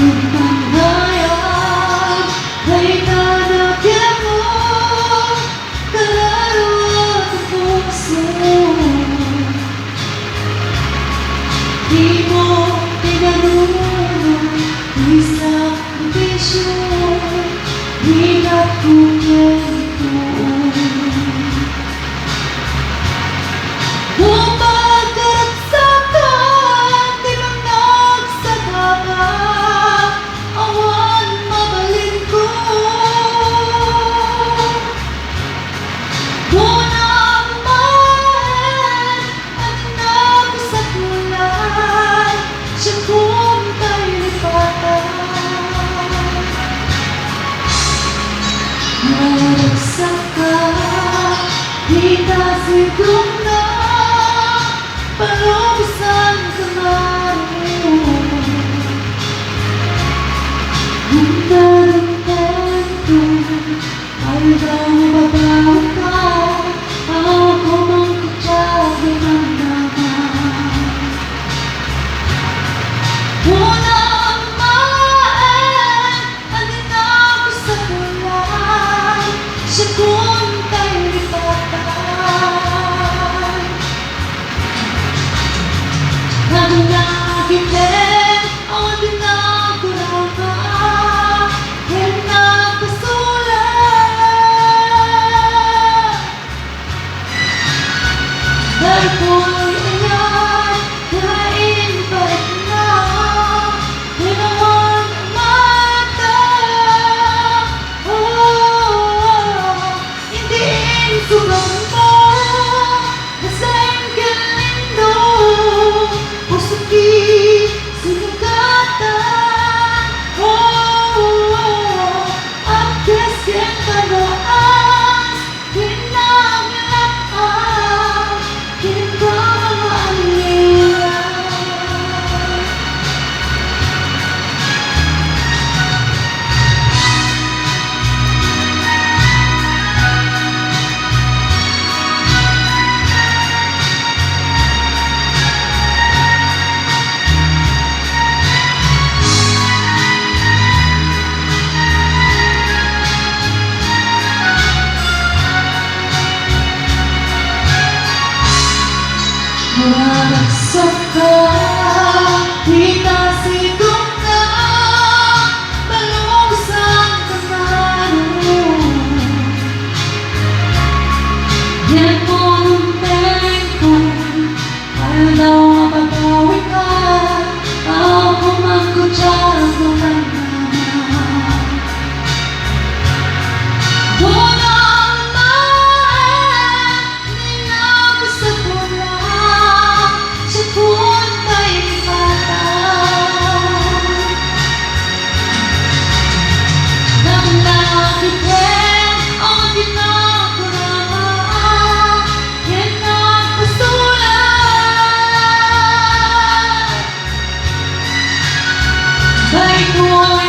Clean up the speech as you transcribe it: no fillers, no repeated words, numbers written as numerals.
Pagpanghayan ay tanagyan mo, kaluluwa at puso. Di mo tinanungan isang bisyo, hirap kong ganito. Kung magkaragsakan, di man nagsasaka, awan mabalin ko. Kung namahan, at nabasa kulay, siya kung tayo lipatan. Maragsakan, di kasigong na palubusan ka maroon. Ganda ng kwento ay daw mababaw ka, ako mang kutsado ng naman. Unang maan, andin ako sa kulay, siya kung tayo lipatan. Naging nakitin, ang dinagurama, yan nagpasulat. Dahil ko'y ayan, kain balik na, ginawan ang mata. Hindi subang mo, nasa'y galindo, puso't di sinugatan. At kasing kalaas, ginamilaan, ginagawalilan. Maragsak ka, di kasigong na, palubusan ka maroon. Yan mo ng tempo, para daw mapapawi ka, ako mang kutsado ng naman. Unang maan, ninabas sa kulay, siya kung tayo lipatan. Nang nakitin, ang ginagurama, yan nagpasulat. Dahil ko'y